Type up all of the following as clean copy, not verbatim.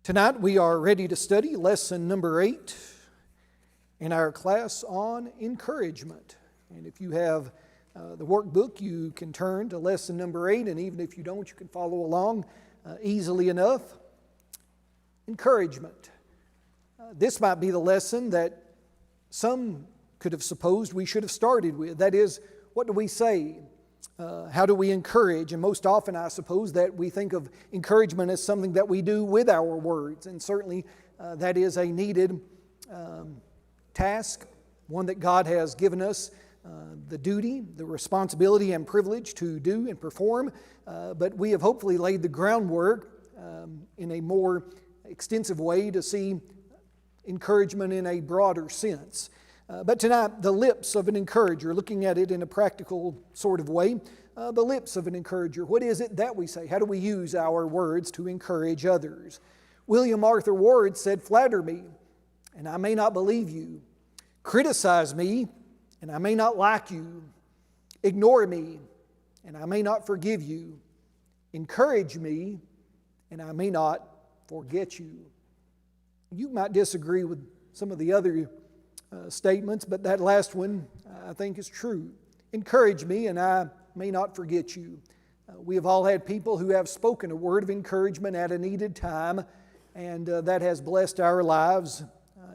Tonight we are ready to study lesson number 8 in our class on encouragement. And if you have the workbook, you can turn to lesson number 8, and even if you don't, you can follow along easily enough. Encouragement. This might be the lesson that some could have supposed we should have started with. That is, what do we say? How do we encourage? And most often, I suppose, that we think of encouragement as something that we do with our words. And certainly, that is a needed task, one that God has given us the duty, the responsibility, and privilege to do and perform. But we have hopefully laid the groundwork in a more extensive way to see encouragement in a broader sense. But tonight, the lips of an encourager, looking at it in a practical sort of way, the lips of an encourager. What is it that we say? How do we use our words to encourage others? William Arthur Ward said, "Flatter me, and I may not believe you. Criticize me, and I may not like you. Ignore me, and I may not forgive you. Encourage me, and I may not forget you." You might disagree with some of the other statements, but that last one I think is true. Encourage me, and I may not forget you. We have all had people who have spoken a word of encouragement at a needed time, and that has blessed our lives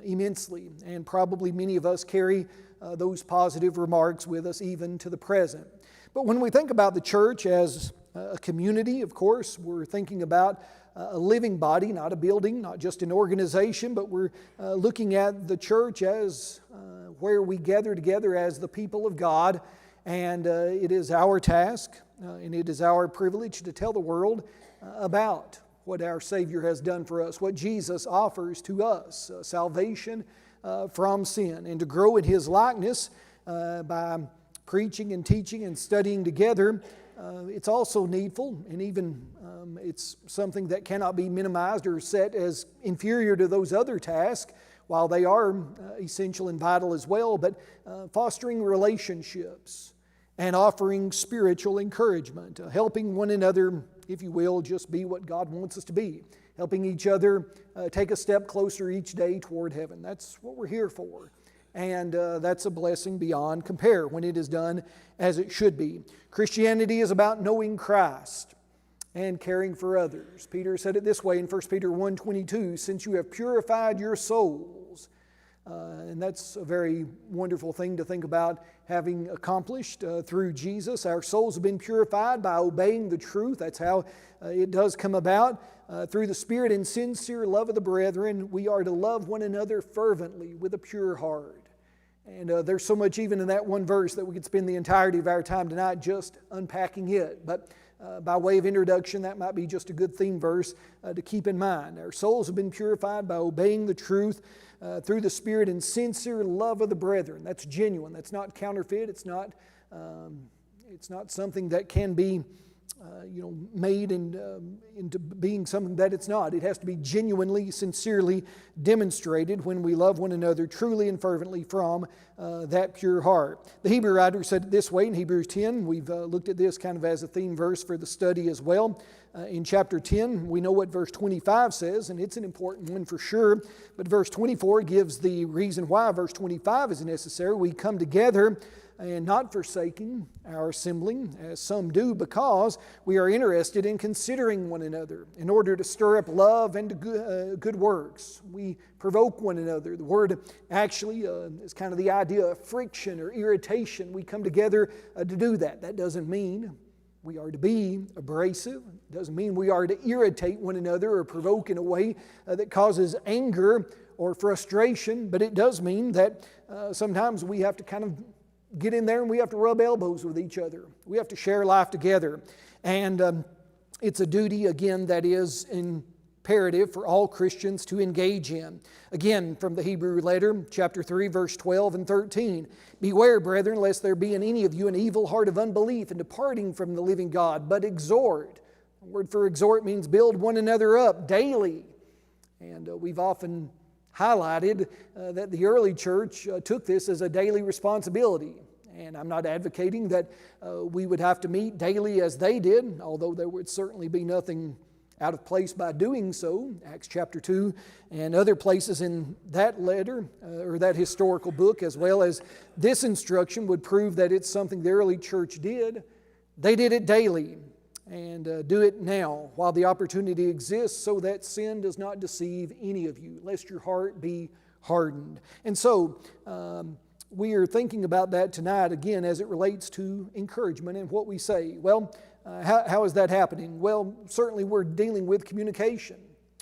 immensely. And probably many of us carry those positive remarks with us even to the present. But when we think about the church as a community, of course, we're thinking about a living body, not a building, not just an organization, but we're looking at the church as where we gather together as the people of God. And it is our task and it is our privilege to tell the world about what our Savior has done for us, what Jesus offers to us, salvation from sin, and to grow in His likeness by preaching and teaching and studying together. It's also needful, and even it's something that cannot be minimized or set as inferior to those other tasks, while they are essential and vital as well, but fostering relationships and offering spiritual encouragement, helping one another, if you will, just be what God wants us to be, helping each other take a step closer each day toward heaven. That's what we're here for. And that's a blessing beyond compare when it is done as it should be. Christianity is about knowing Christ and caring for others. Peter said it this way in 1 Peter 1:22, "Since you have purified your souls." And that's a very wonderful thing to think about having accomplished through Jesus. Our souls have been purified by obeying the truth. That's how it does come about. Through the Spirit and sincere love of the brethren, we are to love one another fervently with a pure heart. And there's so much even in that one verse that we could spend the entirety of our time tonight just unpacking it. But by way of introduction, that might be just a good theme verse to keep in mind. Our souls have been purified by obeying the truth through the Spirit and sincere love of the brethren. That's genuine. That's not counterfeit. It's not something that can be made into being something that it's not. It has to be genuinely, sincerely demonstrated when we love one another truly and fervently from that pure heart. The Hebrew writer said it this way in Hebrews 10. We've looked at this kind of as a theme verse for the study as well. In chapter 10, we know what verse 25 says, and it's an important one for sure. But verse 24 gives the reason why verse 25 is necessary. We come together and not forsaking our assembling, as some do, because we are interested in considering one another in order to stir up love and good works. We provoke one another. The word actually is kind of the idea of friction or irritation. We come together to do that. That doesn't mean we are to be abrasive. It doesn't mean we are to irritate one another or provoke in a way that causes anger or frustration, but it does mean that sometimes we have to kind of get in there and we have to rub elbows with each other. We have to share life together. And it's a duty, again, that is imperative for all Christians to engage in. Again, from the Hebrew letter, chapter 3, verse 12 and 13. "Beware, brethren, lest there be in any of you an evil heart of unbelief and departing from the living God, but exhort." The word for exhort means build one another up daily. And we've often highlighted that the early church took this as a daily responsibility. And I'm not advocating that we would have to meet daily as they did, although there would certainly be nothing out of place by doing so. Acts chapter 2 and other places in that letter or that historical book, as well as this instruction, would prove that it's something the early church did. They did it daily, and do it now while the opportunity exists, so that sin does not deceive any of you, lest your heart be hardened. And so we are thinking about that tonight again as it relates to encouragement and what we say. Well, how is that happening? Well, certainly we're dealing with communication.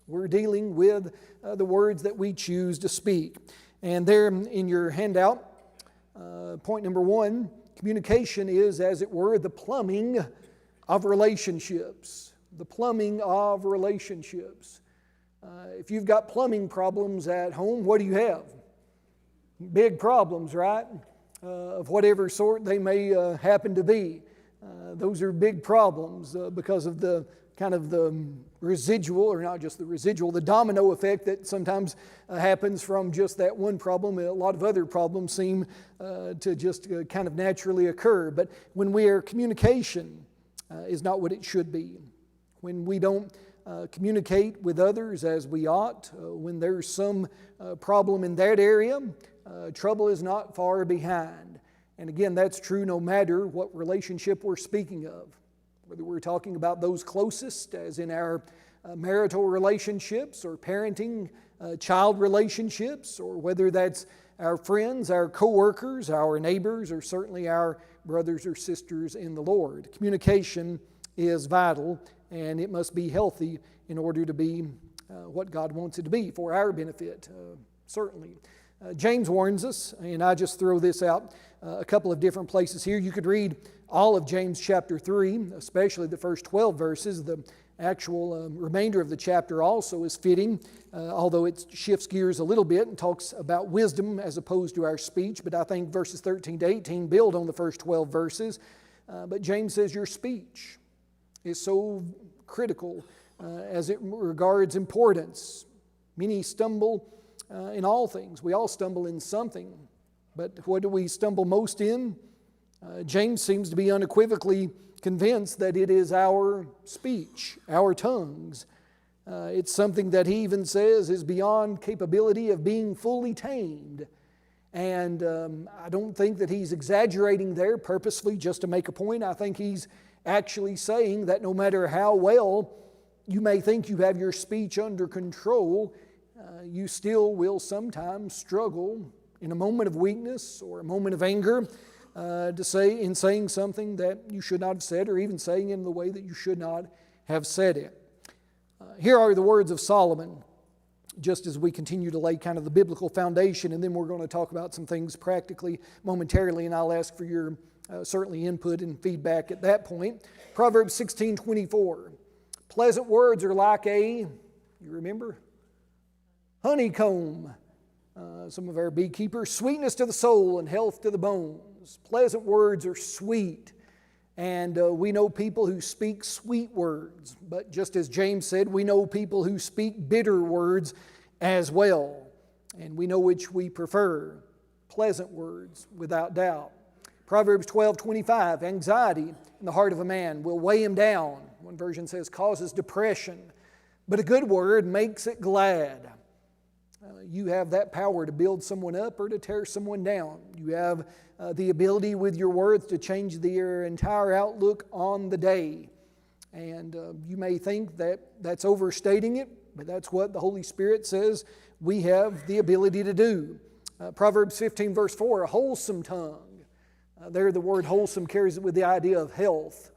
We're dealing with the words that we choose to speak. And there in your handout, point number 1, communication is, as it were, the plumbing of relationships. The plumbing of relationships. If you've got plumbing problems at home, what do you have? Big problems, right? Of whatever sort they may happen to be. Those are big problems because of the kind of the residual, or not just the residual, the domino effect that sometimes happens from just that one problem. A lot of other problems seem to just kind of naturally occur. But when communication is not what it should be. When we don't communicate with others as we ought, when there's some problem in that area, trouble is not far behind. And again, that's true no matter what relationship we're speaking of. Whether we're talking about those closest, as in our marital relationships or parenting, child relationships, or whether that's our friends, our co-workers, our neighbors, or certainly our brothers or sisters in the Lord. Communication is vital, and it must be healthy in order to be what God wants it to be for our benefit, certainly. James warns us, and I just throw this out a couple of different places here. You could read all of James chapter 3, especially the first 12 verses. The actual remainder of the chapter also is fitting, although it shifts gears a little bit and talks about wisdom as opposed to our speech. But I think verses 13 to 18 build on the first 12 verses. But James says your speech is so critical as it regards importance. Many stumble in all things. We all stumble in something. But what do we stumble most in? James seems to be unequivocally convinced that it is our speech, our tongues. It's something that he even says is beyond capability of being fully tamed. And I don't think that he's exaggerating there purposefully just to make a point. I think he's actually saying that no matter how well you may think you have your speech under control, you still will sometimes struggle in a moment of weakness or a moment of anger to say in saying something that you should not have said, or even saying it in the way that you should not have said it. Here are the words of Solomon, just as we continue to lay kind of the biblical foundation, and then we're going to talk about some things practically momentarily, and I'll ask for your certainly input and feedback at that point. Proverbs 16:24. Pleasant words are like you remember? Honeycomb. Some of our beekeepers, sweetness to the soul and health to the bones. Pleasant words are sweet. And we know people who speak sweet words. But just as James said, we know people who speak bitter words as well. And we know which we prefer. Pleasant words, without doubt. Proverbs 12:25, anxiety in the heart of a man will weigh him down. One version says causes depression. But a good word makes it glad. You have that power to build someone up or to tear someone down. You have the ability with your words to change their entire outlook on the day. And you may think that that's overstating it, but that's what the Holy Spirit says we have the ability to do. Proverbs 15 verse 4, a wholesome tongue. There the word wholesome carries it with the idea of health,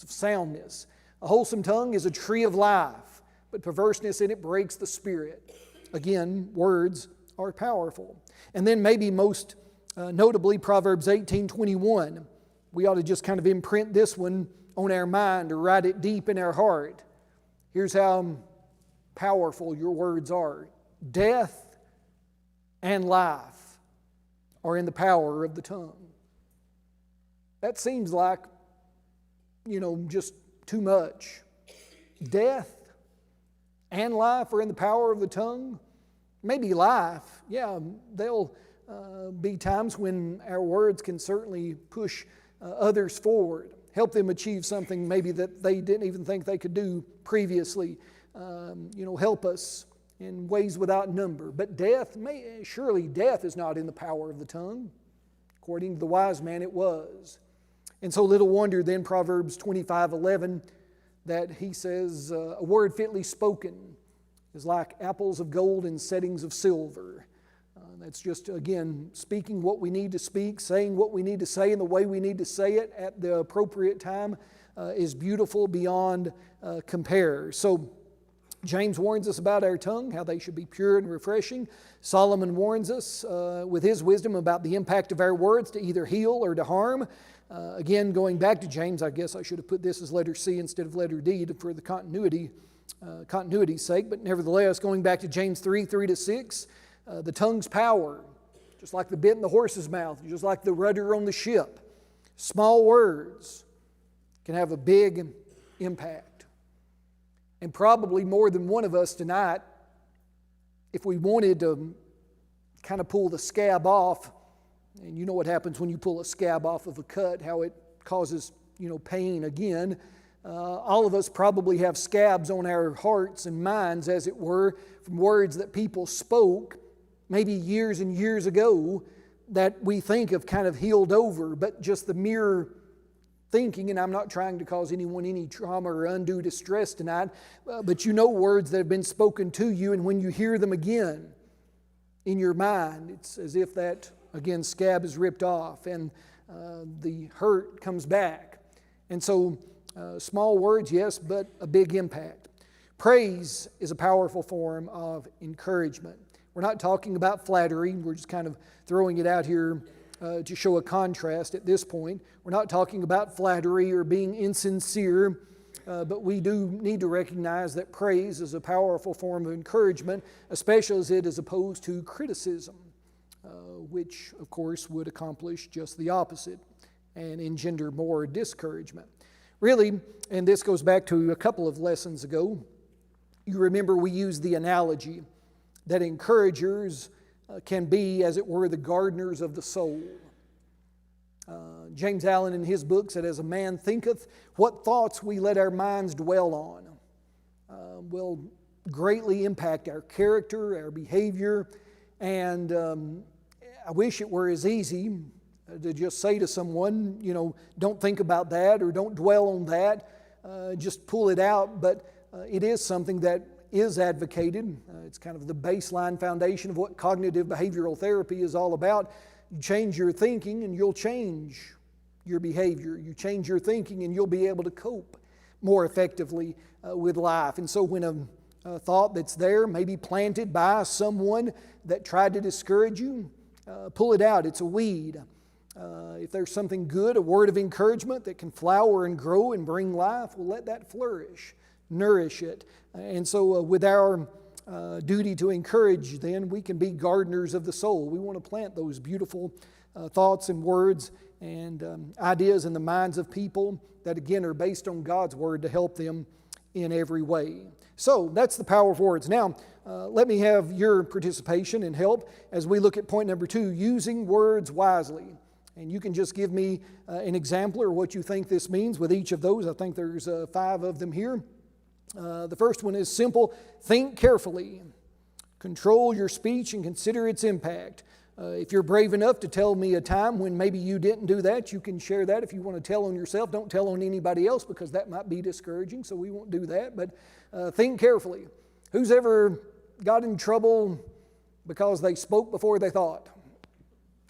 of soundness. A wholesome tongue is a tree of life, but perverseness in it breaks the spirit. Again, words are powerful. And then maybe most notably Proverbs 18:21. We ought to just kind of imprint this one on our mind or write it deep in our heart. Here's how powerful your words are. Death and life are in the power of the tongue. That seems like, just too much. Death and life are in the power of the tongue. Maybe life, there'll be times when our words can certainly push others forward, help them achieve something maybe that they didn't even think they could do previously. Help us in ways without number. But surely death is not in the power of the tongue. According to the wise man, it was. And so little wonder then Proverbs 25:11 that he says, a word fitly spoken is like apples of gold in settings of silver. That's just, again, speaking what we need to speak, saying what we need to say in the way we need to say it at the appropriate time is beautiful beyond compare. So James warns us about our tongue, how they should be pure and refreshing. Solomon warns us with his wisdom about the impact of our words to either heal or to harm. Again, going back to James, I guess I should have put this as letter C instead of letter D for the continuity's sake. But nevertheless, going back to James 3:3-6, the tongue's power, just like the bit in the horse's mouth, just like the rudder on the ship. Small words can have a big impact. And probably more than one of us tonight, if we wanted to kind of pull the scab off, and you know what happens when you pull a scab off of a cut, how it causes, pain again. All of us probably have scabs on our hearts and minds, as it were, from words that people spoke maybe years and years ago that we think have kind of healed over, but just the mere thinking, and I'm not trying to cause anyone any trauma or undue distress tonight, but words that have been spoken to you, and when you hear them again in your mind, it's as if that, again, scab is ripped off and the hurt comes back. And so small words, yes, but a big impact. Praise is a powerful form of encouragement. We're not talking about flattery. We're just kind of throwing it out here to show a contrast at this point. We're not talking about flattery or being insincere, but we do need to recognize that praise is a powerful form of encouragement, especially as it is opposed to criticism, which, of course, would accomplish just the opposite and engender more discouragement. Really, and this goes back to a couple of lessons ago, you remember we used the analogy that encouragers can be, as it were, the gardeners of the soul. James Allen in his book said, as a man thinketh, what thoughts we let our minds dwell on will greatly impact our character, our behavior, and I wish it were as easy to just say to someone, don't think about that or don't dwell on that, just pull it out, but it is something that is advocated. It's kind of the baseline foundation of what cognitive behavioral therapy is all about. You change your thinking and you'll change your behavior. You change your thinking and you'll be able to cope more effectively with life. And so when a thought that's there, maybe planted by someone that tried to discourage you, pull it out. It's a weed. If there's something good, a word of encouragement that can flower and grow and bring life, well, let that flourish. Nourish it. And so with our duty to encourage, then we can be gardeners of the soul. We want to plant those beautiful thoughts and words and ideas in the minds of people that, again, are based on God's Word to help them in every way. So that's the power of words. Now, let me have your participation and help as we look at point number 2, using words wisely. And you can just give me an example or what you think this means with each of those. I think there's 5 of them here. The first one is simple. Think carefully. Control your speech and consider its impact. If you're brave enough to tell me a time when maybe you didn't do that, you can share that. If you want to tell on yourself, don't tell on anybody else because that might be discouraging, so we won't do that. But think carefully. Who's ever got in trouble because they spoke before they thought?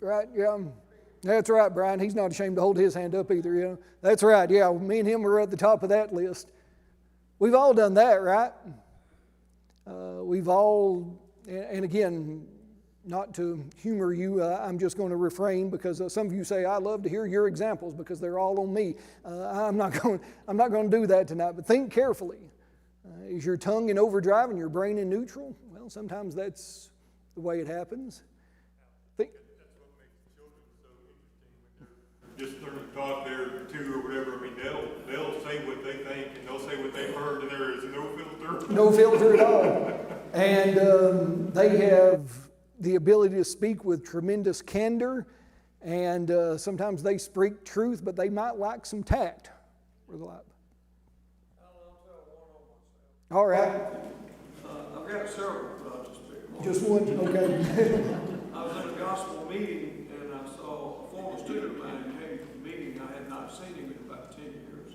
Right? Yeah. That's right, Brian. He's not ashamed to hold his hand up either. Yeah. That's right. Yeah, me and him were at the top of that list. We've all done that, right? We've all, and again, not to humor you, I'm just going to refrain because some of you say, I love to hear your examples because they're all on me. I'm not going to do that tonight, but think carefully. Is your tongue in overdrive and your brain in neutral? Well, sometimes that's the way it happens. That's what makes children so interesting when they're just learning to talk there too or whatever. I mean, they'll say what they think and they'll say what they've heard and there is no filter. No filter at all. And they have the ability to speak with tremendous candor, and sometimes they speak truth, but they might lack some tact. Brother Light. I'll tell one on myself. All right. I've got several, but I'll just pick one. Just one? Okay. I was at a gospel meeting and I saw a former student of mine who came to the meeting. I had not seen him in about 10 years.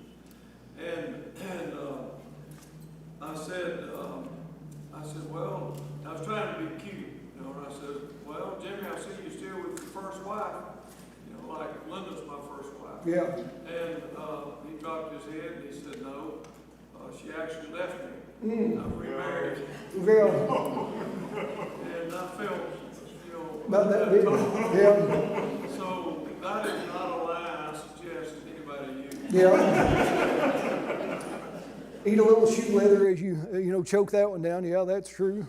And I said, well, I was trying to be cute, you know, and I said, well, Jimmy, I see you still with your first wife. You know, like Linda's my first wife. Yeah. And he dropped his head and he said, no, she actually left me. I remarried. Yeah. And I felt, you know, About that big. Yeah. so that is not a lie I suggest anybody use. Yeah. Eat a little shoe leather as you choke that one down. Yeah, that's true.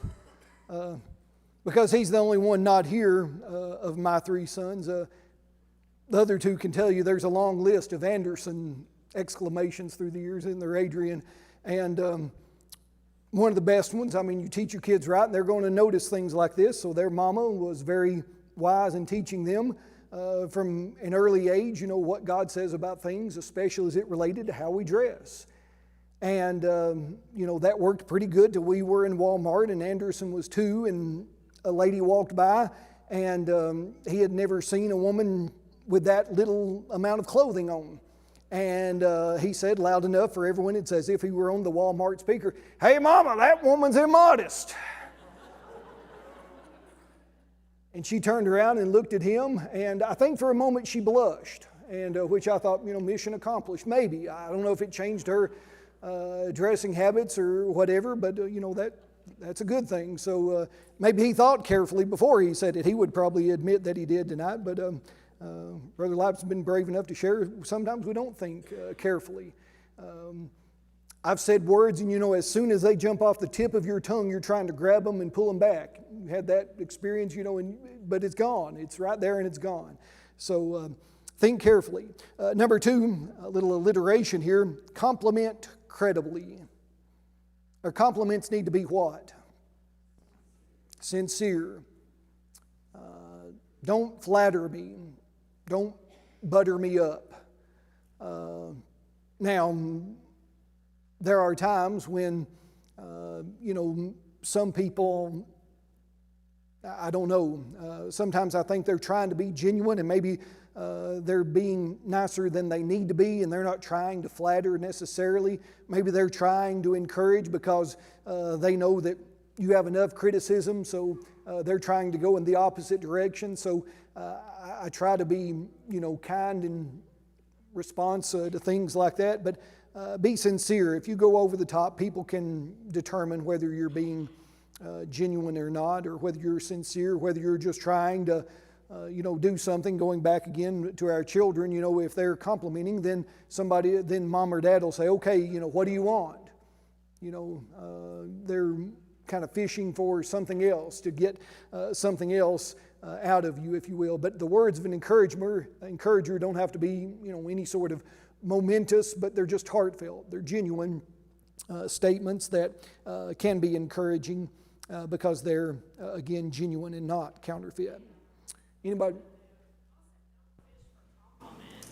Because he's the only one not here of my three sons. The other two can tell you there's a long list of Anderson exclamations through the years, isn't there, Adrian? And one of the best ones, I mean, you teach your kids right, and they're going to notice things like this. So their mama was very wise in teaching them from an early age, you know, what God says about things, especially as it related to how we dress. And, you know, that worked pretty good till we were in Walmart and Anderson was 2 and a lady walked by and he had never seen a woman with that little amount of clothing on. And he said loud enough for everyone, it's as if he were on the Walmart speaker, "Hey mama, that woman's immodest." And she turned around and looked at him, and I think for a moment she blushed, and which I thought, you know, mission accomplished. Maybe. I don't know if it changed her dressing habits or whatever, but you know, that's a good thing. So maybe he thought carefully before he said it. He would probably admit that he did tonight, but Brother Lipes been brave enough to share. Sometimes we don't think carefully. I've said words, and you know, as soon as they jump off the tip of your tongue, you're trying to grab them and pull them back. You had that experience, you know, but it's gone. It's right there and it's gone. So think carefully. Number 2, a little alliteration here, compliment credibly. Our compliments need to be what? Sincere. Don't flatter me. Don't butter me up. Now, there are times when, you know, some people, I don't know, sometimes I think they're trying to be genuine and maybe they're being nicer than they need to be and they're not trying to flatter necessarily. Maybe they're trying to encourage because they know that you have enough criticism, so they're trying to go in the opposite direction. So I try to be, you know, kind in response to things like that, but be sincere. If you go over the top, people can determine whether you're being genuine or not, or whether you're sincere, whether you're just trying to you know, do something. Going back again to our children, you know, if they're complimenting, then mom or dad will say, okay, you know, what do you want? You know, they're kind of fishing for something else, to get something else out of you, if you will. But the words of an encourager don't have to be, you know, any sort of momentous, but they're just heartfelt. They're genuine statements that can be encouraging because they're, again, genuine and not counterfeit. Anybody?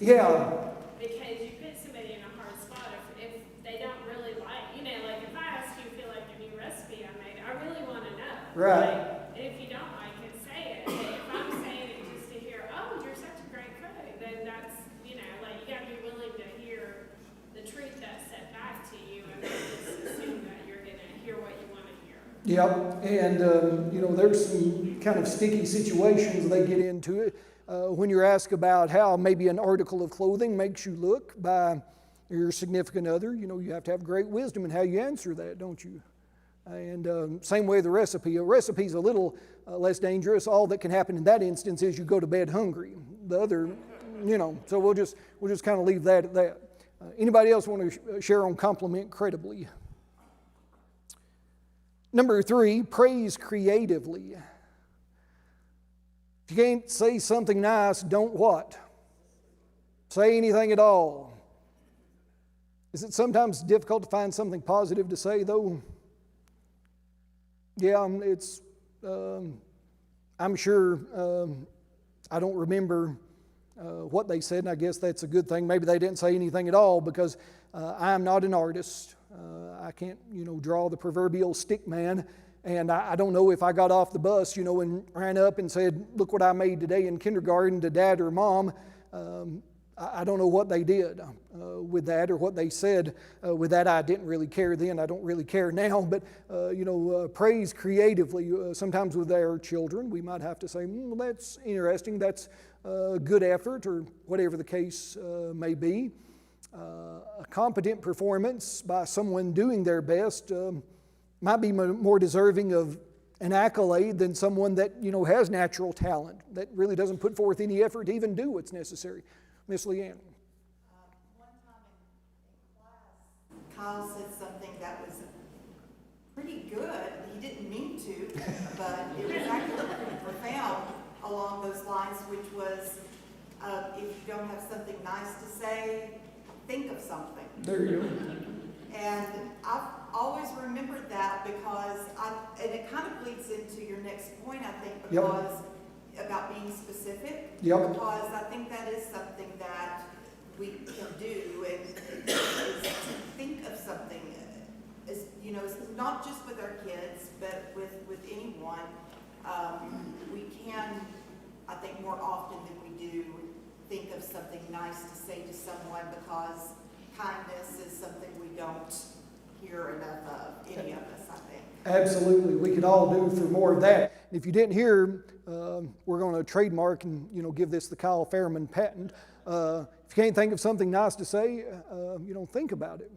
Yeah. Because you put somebody in a hard spot if they don't really like, you know, like if I ask you if you like the new recipe I made, I really want to know. Right. Like, and if you don't like it, say it. But if I'm saying it just to hear, oh, you're such a great cook, then that's, you know, like you got to be willing to hear the truth that's said back to you and not just assume that you're going to hear what you want to hear. Yep, and you know, there's some kind of sticky situations they get into it when you're asked about how maybe an article of clothing makes you look by your significant other. You know, you have to have great wisdom in how you answer that, don't you? And same way the recipe. A recipe's a little less dangerous. All that can happen in that instance is you go to bed hungry. The other, you know, so we'll just kind of leave that at that. Anybody else want to share on compliment credibly? Number 3, praise creatively. If you can't say something nice, don't what? Say anything at all. Is it sometimes difficult to find something positive to say, though? Yeah, it's, I'm sure, I don't remember what they said, and I guess that's a good thing. Maybe they didn't say anything at all, because I am not an artist. I can't, draw the proverbial stick man, and I don't know if I got off the bus, and ran up and said, look what I made today in kindergarten to Dad or Mom. I don't know what they did with that, or what they said with that. I didn't really care then. I don't really care now. But, praise creatively. Sometimes with our children, we might have to say, well, that's interesting. That's a good effort, or whatever the case may be. A competent performance by someone doing their best might be more deserving of an accolade than someone that, has natural talent, that really doesn't put forth any effort to even do what's necessary. Miss Leanne. One time in class, Kyle said something that was pretty good. He didn't mean to, but it was actually pretty profound along those lines, which was, if you don't have something nice to say, think of something. There you go. And I've always remembered that, because and it kind of bleeds into your next point, I think, because about being specific. Yep. Because I think that is something that we can do, and is to think of something. It's not just with our kids, but with anyone. We can, I think, more often than we do, think of something nice to say to someone, because kindness is something we don't hear enough of, any of us, I think. Absolutely. We could all do for more of that. If you didn't hear, we're going to trademark and, give this the Kyle Fairman patent. If you can't think of something nice to say, think about it.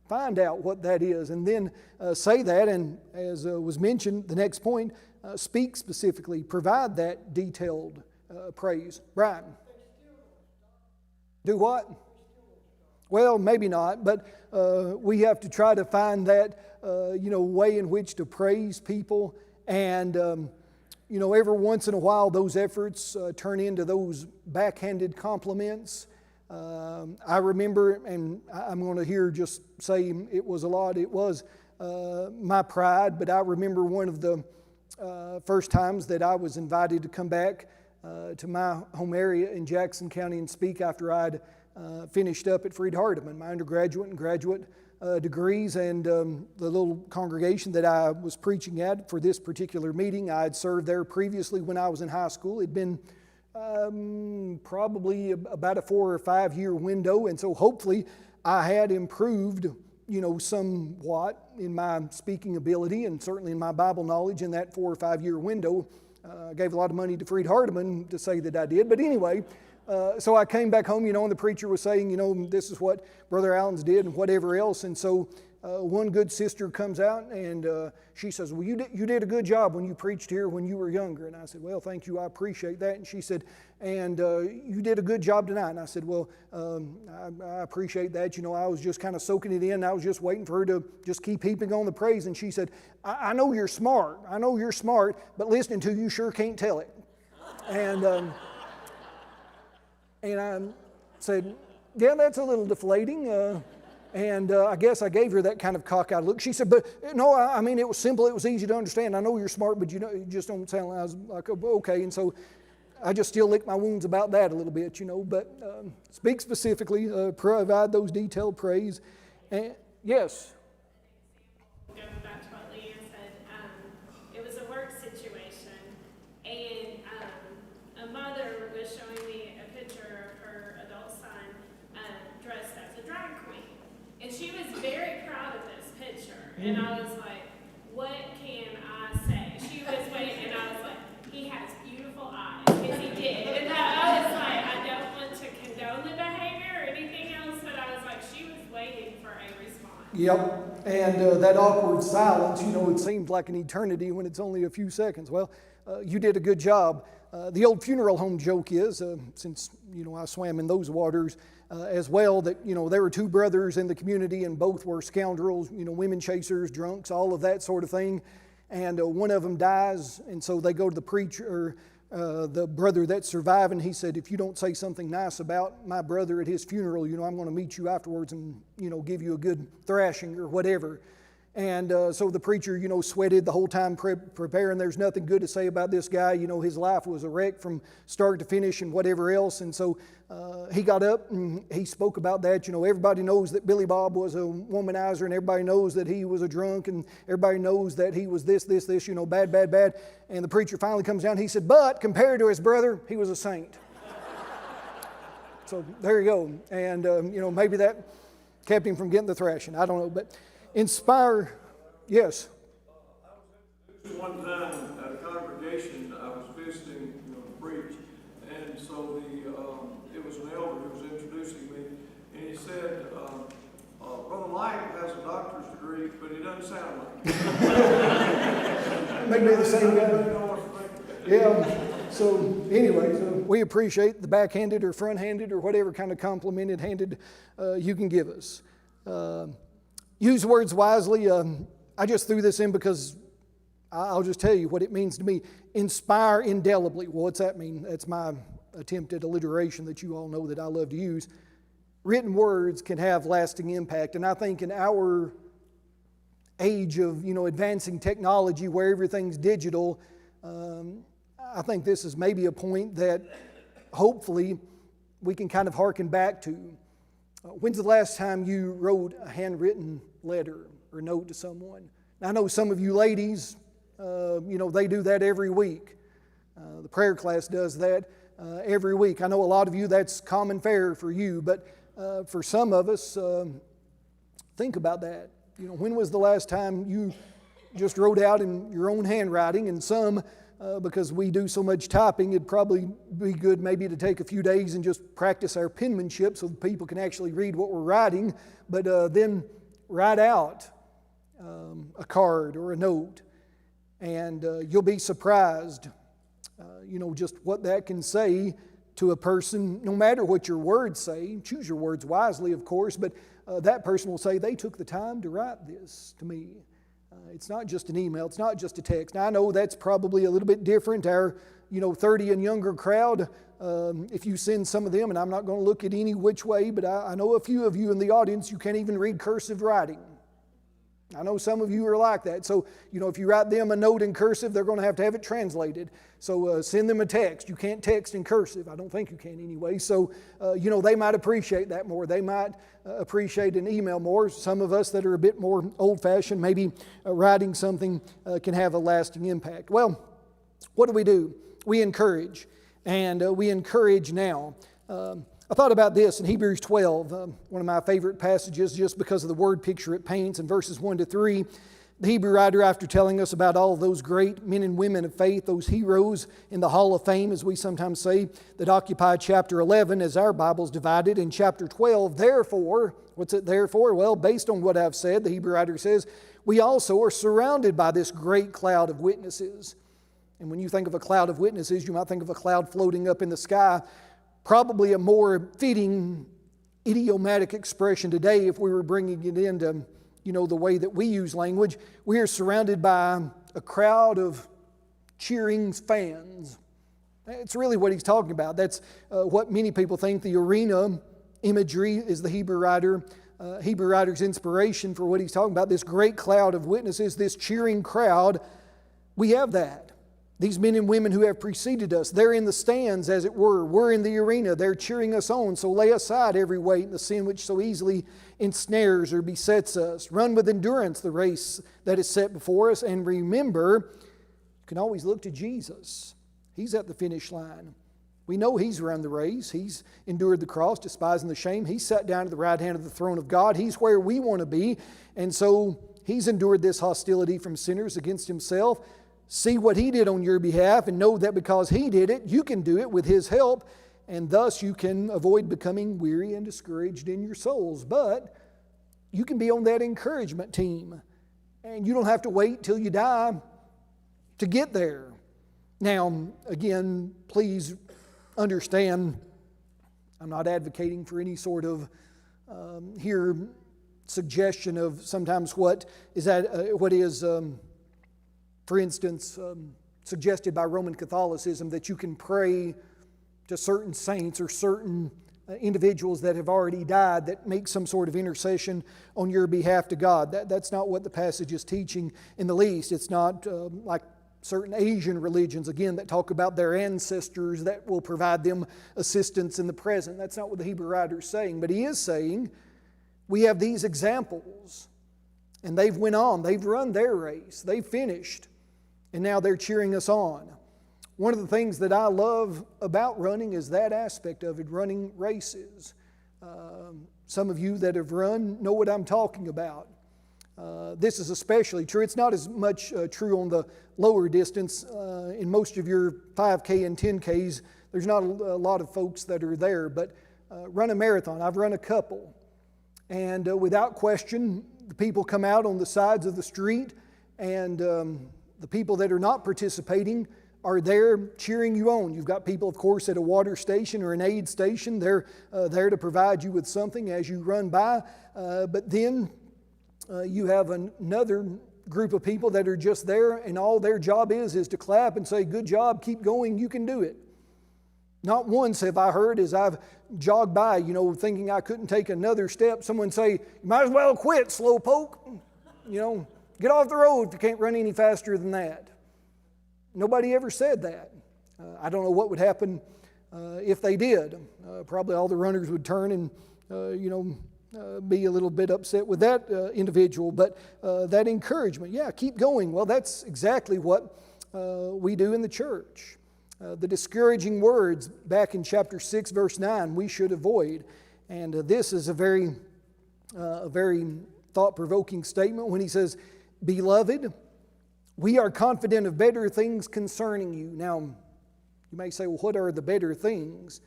Find out what that is, and then say that. And as was mentioned, the next point, speak specifically. Provide that detailed praise. Brian? Do what? Well, maybe not, but we have to try to find that, way in which to praise people. And, every once in a while, those efforts turn into those backhanded compliments. I remember, and I'm going to here just say it was a lot. It was my pride, but I remember one of the first times that I was invited to come back to my home area in Jackson County and speak after I'd finished up at Freed-Hardeman, my undergraduate and graduate degrees, and the little congregation that I was preaching at for this particular meeting, I had served there previously when I was in high school. It'd been probably about a 4 or 5 year window, and so hopefully I had improved, somewhat in my speaking ability, and certainly in my Bible knowledge in that 4 or 5 year window. I gave a lot of money to Freed-Hardeman to say that I did, but anyway. So I came back home, and the preacher was saying, this is what Brother Allen's did and whatever else. And so one good sister comes out and she says, well, you did a good job when you preached here when you were younger. And I said, well, thank you, I appreciate that. And she said, and you did a good job tonight. And I said, well, I appreciate that. I was just kind of soaking it in. I was just waiting for her to just keep heaping on the praise. And she said, I know you're smart. I know you're smart, but listening to you sure can't tell it. And I said, yeah, that's a little deflating. And I guess I gave her that kind of cockeyed look. She said, but no, I mean, it was simple. It was easy to understand. I know you're smart, but you just don't sound like. I was like, okay. And so I just still lick my wounds about that a little bit, But speak specifically, provide those detailed praise. And yes. Going back to what Leanne said, it was a work situation, and a mother was showing me a picture of her adult son dressed as a drag queen. And she was very proud of this picture. And I was like, what can I say? She was waiting, and I was like, he has beautiful eyes, because he did. And I was like, I don't want to condone the behavior or anything else, but I was like, she was waiting for a response. Yep, and that awkward silence, it seems like an eternity when it's only a few seconds. Well, you did a good job. The old funeral home joke is, since, I swam in those waters as well, that, there were two brothers in the community and both were scoundrels, women chasers, drunks, all of that sort of thing. And one of them dies, and so they go to the preacher, the brother that's surviving. He said, if you don't say something nice about my brother at his funeral, I'm going to meet you afterwards and, give you a good thrashing or whatever. And so the preacher, sweated the whole time preparing. There's nothing good to say about this guy. His life was a wreck from start to finish and whatever else. And so he got up and he spoke about that. Everybody knows that Billy Bob was a womanizer, and everybody knows that he was a drunk, and everybody knows that he was this, bad, bad, bad. And the preacher finally comes down. He said, but compared to his brother, he was a saint. So there you go. And, maybe that kept him from getting the thrashing. I don't know. But inspire, yes. One time at a congregation, I was visiting, to preach, and so it was an elder who was introducing me, and he said, Brother Mike has a doctor's degree, but he doesn't sound like it. Maybe the same guy. Yeah. So anyway, we appreciate the backhanded or front-handed or whatever kind of complimented handed you can give us. Use words wisely. I just threw this in because I'll just tell you what it means to me. Inspire indelibly. Well, what's that mean? That's my attempt at alliteration that you all know that I love to use. Written words can have lasting impact. And I think in our age of, advancing technology where everything's digital, I think this is maybe a point that hopefully we can kind of hearken back to. When's the last time you wrote a handwritten letter or note to someone? Now, I know some of you ladies, they do that every week. The prayer class does that every week. I know a lot of you, that's common fare for you, but for some of us, think about that. When was the last time you just wrote out in your own handwriting? And some, because we do so much typing, it'd probably be good maybe to take a few days and just practice our penmanship so that people can actually read what we're writing, but then write out a card or a note, and you'll be surprised, just what that can say to a person, no matter what your words say. Choose your words wisely, of course, but that person will say, they took the time to write this to me. It's not just an email. It's not just a text. Now, I know that's probably a little bit different. Our, 30 and younger crowd, if you send some of them, and I'm not going to look at any which way, but I know a few of you in the audience, you can't even read cursive writing. I know some of you are like that. So, if you write them a note in cursive, they're going to have it translated. So send them a text. You can't text in cursive. I don't think you can anyway. So, they might appreciate that more. They might appreciate an email more. Some of us that are a bit more old-fashioned, maybe writing something can have a lasting impact. Well, what do? We encourage. And we encourage now. I thought about this in Hebrews 12, one of my favorite passages just because of the word picture it paints in verses 1 to 3. The Hebrew writer, after telling us about all those great men and women of faith, those heroes in the Hall of Fame, as we sometimes say, that occupy chapter 11 as our Bible's divided, in chapter 12, therefore, what's it there for? Well, based on what I've said, the Hebrew writer says, we also are surrounded by this great cloud of witnesses. And when you think of a cloud of witnesses, you might think of a cloud floating up in the sky. Probably a more fitting idiomatic expression today if we were bringing it into, the way that we use language. We are surrounded by a crowd of cheering fans. It's really what he's talking about. That's what many people think the arena imagery is the Hebrew writer's inspiration for what he's talking about. This great cloud of witnesses, this cheering crowd, we have that. These men and women who have preceded us, they're in the stands, as it were. We're in the arena. They're cheering us on. So lay aside every weight and the sin which so easily ensnares or besets us. Run with endurance the race that is set before us. And remember, you can always look to Jesus. He's at the finish line. We know He's run the race. He's endured the cross, despising the shame. He's sat down at the right hand of the throne of God. He's where we want to be. And so He's endured this hostility from sinners against Himself. See what He did on your behalf and know that because He did it, you can do it with His help, and thus you can avoid becoming weary and discouraged in your souls. But you can be on that encouragement team, and you don't have to wait till you die to get there. Now, again, please understand, I'm not advocating for any sort of suggestion of sometimes what is for instance, suggested by Roman Catholicism, that you can pray to certain saints or certain individuals that have already died that make some sort of intercession on your behalf to God. That's not what the passage is teaching in the least. It's not like certain Asian religions, again, that talk about their ancestors that will provide them assistance in the present. That's not what the Hebrew writer is saying. But he is saying we have these examples, and they've went on. They've run their race. They've finished, and now they're cheering us on. One of the things that I love about running is that aspect of it, running races. Some of you that have run know what I'm talking about. This is especially true. It's not as much true on the lower distance. In most of your 5K and 10Ks, there's not a lot of folks that are there. But run a marathon. I've run a couple. And without question, the people come out on the sides of the street, and the people that are not participating are there cheering you on. You've got people, of course, at a water station or an aid station. They're there to provide you with something as you run by. But then you have another group of people that are just there, and all their job is to clap and say, "Good job, keep going, you can do it." Not once have I heard, as I've jogged by, thinking I couldn't take another step, someone say, "You might as well quit, slowpoke. Get off the road if you can't run any faster than that." Nobody ever said that. I don't know what would happen if they did. Probably all the runners would turn and, be a little bit upset with that individual. But that encouragement, keep going. Well, that's exactly what we do in the church. The discouraging words back in chapter 6, verse 9, we should avoid. And this is a very thought-provoking statement when he says, "Beloved, we are confident of better things concerning you." Now, you may say, well, what are the better things?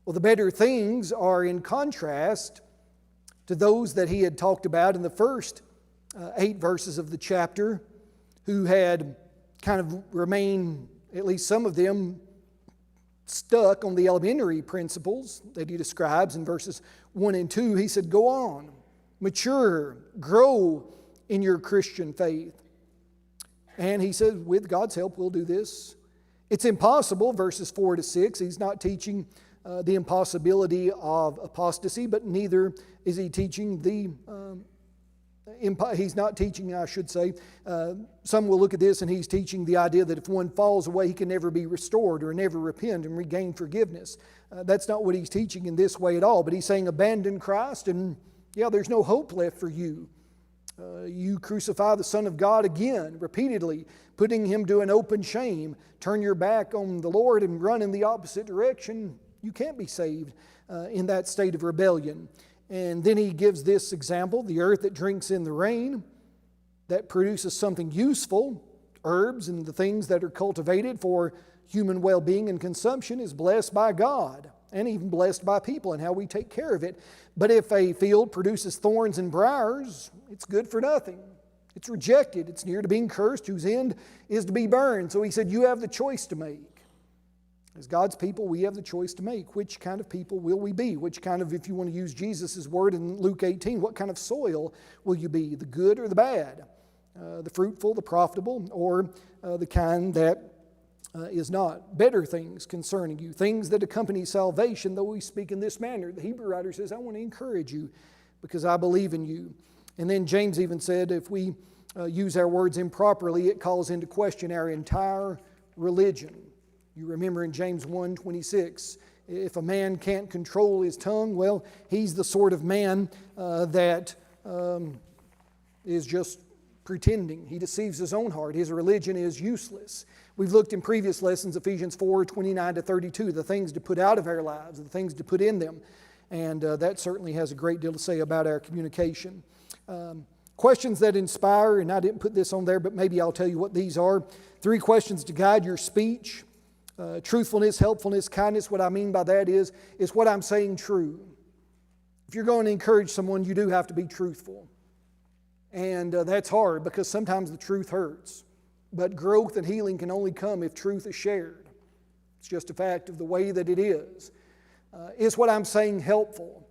Well, the better things are in contrast to those that he had talked about in the first 8 verses of the chapter, who had kind of remained, at least some of them, stuck on the elementary principles that he describes in verses 1 and 2. He said, go on, mature, grow in your Christian faith. And he said, with God's help, we'll do this. It's impossible, verses 4 to 6. He's not teaching the impossibility of apostasy, but neither is he teaching he's not teaching, I should say. Some will look at this and he's teaching the idea that if one falls away, he can never be restored or never repent and regain forgiveness. That's not what he's teaching in this way at all. But he's saying abandon Christ and there's no hope left for you. You crucify the Son of God again, repeatedly, putting him to an open shame. Turn your back on the Lord and run in the opposite direction. You can't be saved in that state of rebellion. And then he gives this example: the earth that drinks in the rain, that produces something useful, herbs and the things that are cultivated for human well-being and consumption, is blessed by God and even blessed by people and how we take care of it. But if a field produces thorns and briars, it's good for nothing. It's rejected. It's near to being cursed, whose end is to be burned. So he said, you have the choice to make. As God's people, we have the choice to make. Which kind of people will we be? Which kind of, if you want to use Jesus' word in Luke 18, what kind of soil will you be? The good or the bad? The fruitful, the profitable, or the kind that is not? Better things concerning you, things that accompany salvation, though we speak in this manner. The Hebrew writer says, I want to encourage you because I believe in you. And then James even said, if we use our words improperly, it calls into question our entire religion. You remember in James 1:26, if a man can't control his tongue, well, he's the sort of man that is just pretending. He deceives his own heart. His religion is useless. We've looked in previous lessons, Ephesians 4:29 to 32, the things to put out of our lives, the things to put in them. And that certainly has a great deal to say about our communication. Questions that inspire, and I didn't put this on there, but maybe I'll tell you what these are. 3 questions to guide your speech. Truthfulness, helpfulness, kindness. What I mean by that is what I'm saying true? If you're going to encourage someone, you do have to be truthful. And that's hard because sometimes the truth hurts. But growth and healing can only come if truth is shared. It's just a fact of the way that it is. Is what I'm saying helpful?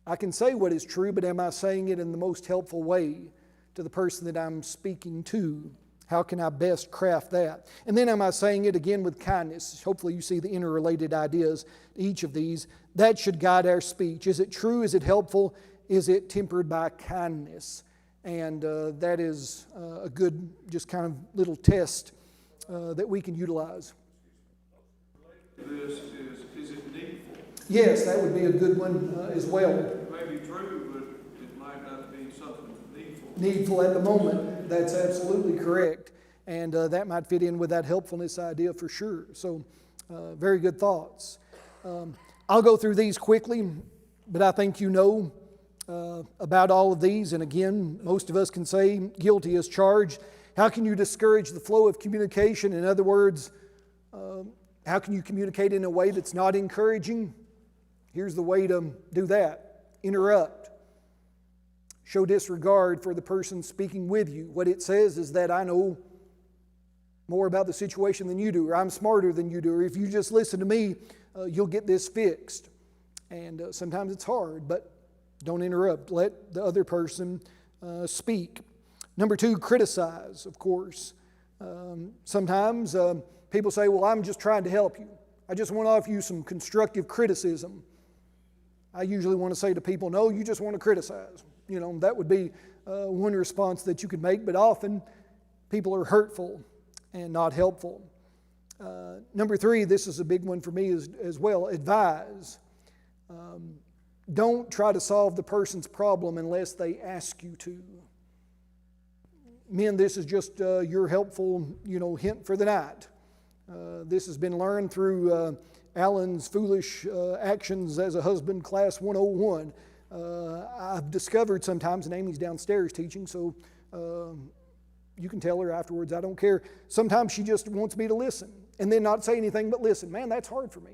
I can say what is true, but am I saying it in the most helpful way to the person that I'm speaking to? How can I best craft that? And then am I saying it again with kindness? Hopefully you see the interrelated ideas to each of these. That should guide our speech. Is it true? Is it helpful? Is it tempered by kindness? And that is a good just kind of little test that we can utilize. This is it needful? Yes, that would be a good one as well. It may be true, but it might not be something needful. Needful at the moment. That's absolutely correct. And that might fit in with that helpfulness idea for sure. So very good thoughts. I'll go through these quickly, but I think you know about all of these. And again, most of us can say guilty as charged. How can you discourage the flow of communication? In other words, how can you communicate in a way that's not encouraging? Here's the way to do that. Interrupt. Show disregard for the person speaking with you. What it says is that I know more about the situation than you do, or I'm smarter than you do, or if you just listen to me, you'll get this fixed. And sometimes it's hard, but don't interrupt. Let the other person speak. Number 2, criticize, of course. Sometimes people say, well, I'm just trying to help you. I just want to offer you some constructive criticism. I usually want to say to people, no, you just want to criticize. You know, that would be one response that you could make, but often people are hurtful and not helpful. Number 3, this is a big one for me as well, advise. Don't try to solve the person's problem unless they ask you to. Men, this is just your helpful, hint for the night. This has been learned through Alan's Foolish Actions as a Husband, Class 101. I've discovered sometimes, and Amy's downstairs teaching, so you can tell her afterwards, I don't care. Sometimes she just wants me to listen and then not say anything but listen. Man, that's hard for me.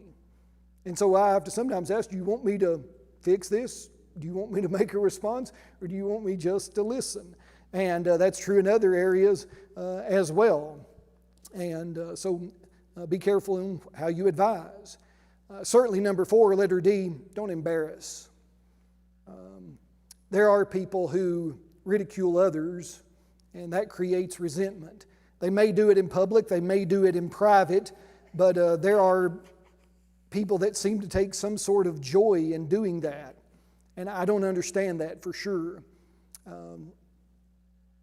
And so I have to sometimes ask, do you want me to fix this? Do you want me to make a response? Or do you want me just to listen? And that's true in other areas as well. And so be careful in how you advise. Certainly number 4, letter D, don't embarrass. There are people who ridicule others, and that creates resentment. They may do it in public, they may do it in private, but there are people that seem to take some sort of joy in doing that. And I don't understand that for sure.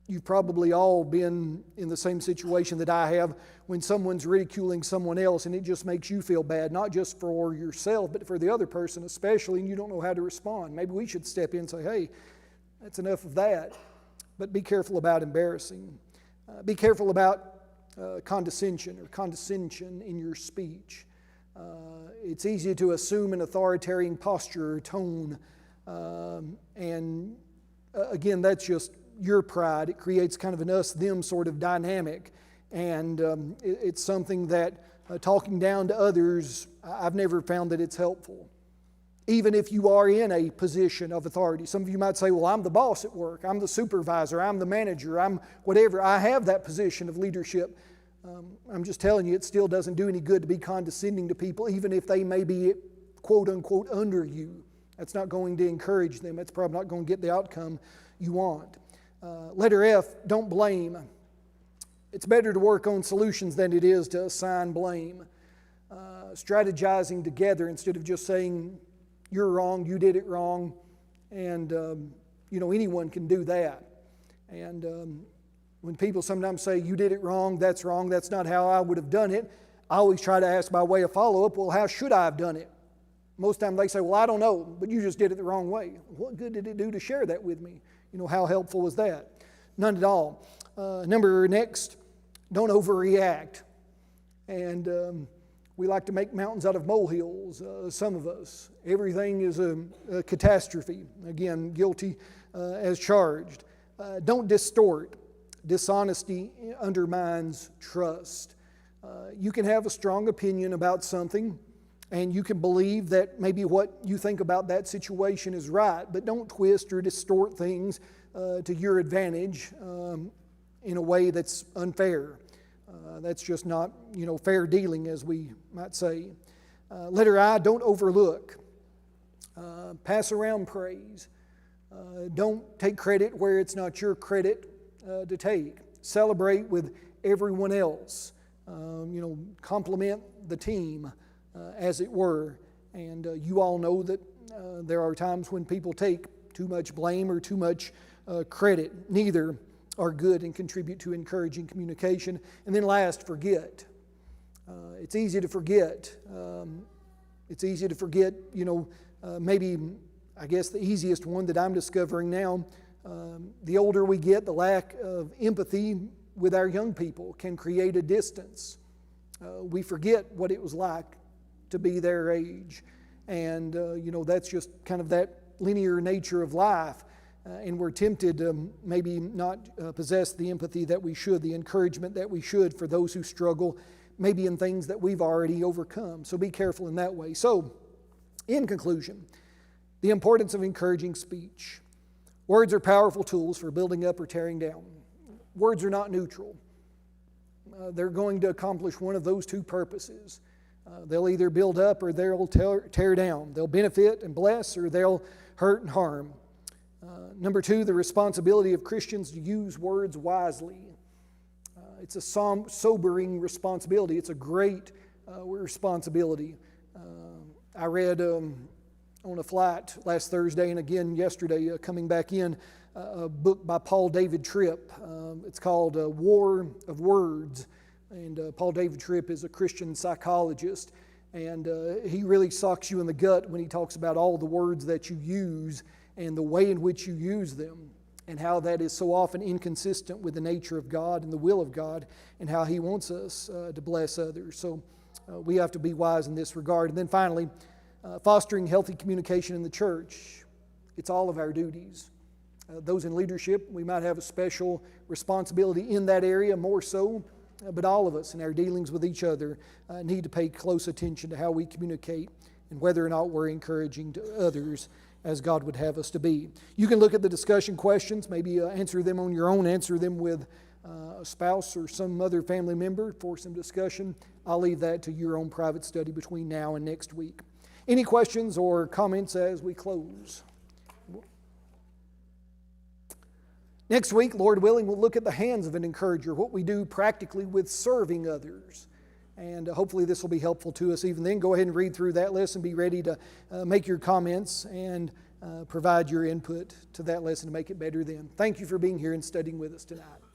You've probably all been in the same situation that I have when someone's ridiculing someone else and it just makes you feel bad, not just for yourself, but for the other person especially, and you don't know how to respond. Maybe we should step in and say, hey, that's enough of that. But be careful about embarrassing. Be careful about condescension in your speech. It's easy to assume an authoritarian posture or tone. Again, that's just your pride. It creates kind of an us-them sort of dynamic. And it's something that talking down to others, I've never found that it's helpful. Even if you are in a position of authority. Some of you might say, well, I'm the boss at work. I'm the supervisor. I'm the manager. I'm whatever. I have that position of leadership. I'm just telling you, it still doesn't do any good to be condescending to people, even if they may be, quote unquote, under you. That's not going to encourage them. That's probably not going to get the outcome you want. Letter F, don't blame. It's better to work on solutions than it is to assign blame. Strategizing together instead of just saying, you're wrong, you did it wrong, and anyone can do that. And when people sometimes say, you did it wrong, that's not how I would have done it, I always try to ask by way of follow-up, well, how should I have done it? Most times they say, well, I don't know, but you just did it the wrong way. What good did it do to share that with me? How helpful was that? None at all. Next, don't overreact. And we like to make mountains out of molehills, some of us. Everything is a catastrophe. Again, guilty as charged. Don't distort. Dishonesty undermines trust. You can have a strong opinion about something, and you can believe that maybe what you think about that situation is right, but don't twist or distort things to your advantage in a way that's unfair. That's just not, fair dealing, as we might say. Letter I, don't overlook. Pass around praise. Don't take credit where it's not your credit to take. celebrate with everyone else, compliment the team, as it were. And you all know that there are times when people take too much blame or too much credit. Neither are good and contribute to encouraging communication. And then last, forget. It's easy to forget. It's easy to forget, maybe, I guess the easiest one that I'm discovering now, the older we get, the lack of empathy with our young people can create a distance. We forget what it was like to be their age. And, that's just kind of that linear nature of life. And we're tempted to maybe not possess the empathy that we should, the encouragement that we should for those who struggle, maybe in things that we've already overcome. So be careful in that way. So, in conclusion, the importance of encouraging speech. Words are powerful tools for building up or tearing down. Words are not neutral. They're going to accomplish one of those two purposes. They'll either build up or they'll tear down. They'll benefit and bless, or they'll hurt and harm. Number two, the responsibility of Christians to use words wisely. It's a sobering responsibility. It's a great responsibility. I read on a flight last Thursday and again yesterday coming back in a book by Paul David Tripp. It's called War of Words. And Paul David Tripp is a Christian psychologist. And he really socks you in the gut when he talks about all the words that you use and the way in which you use them, and how that is so often inconsistent with the nature of God and the will of God, and how He wants us to bless others. So we have to be wise in this regard. And then finally, fostering healthy communication in the church. It's all of our duties. Those in leadership, we might have a special responsibility in that area, more so, but all of us in our dealings with each other need to pay close attention to how we communicate and whether or not we're encouraging to others as God would have us to be. You can look at the discussion questions, maybe answer them on your own, answer them with a spouse or some other family member for some discussion. I'll leave that to your own private study between now and next week. Any questions or comments as we close? Next week, Lord willing, we'll look at the hands of an encourager, what we do practically with serving others. And hopefully this will be helpful to us even then. Go ahead and read through that lesson. Be ready to make your comments and provide your input to that lesson to make it better then. Thank you for being here and studying with us tonight.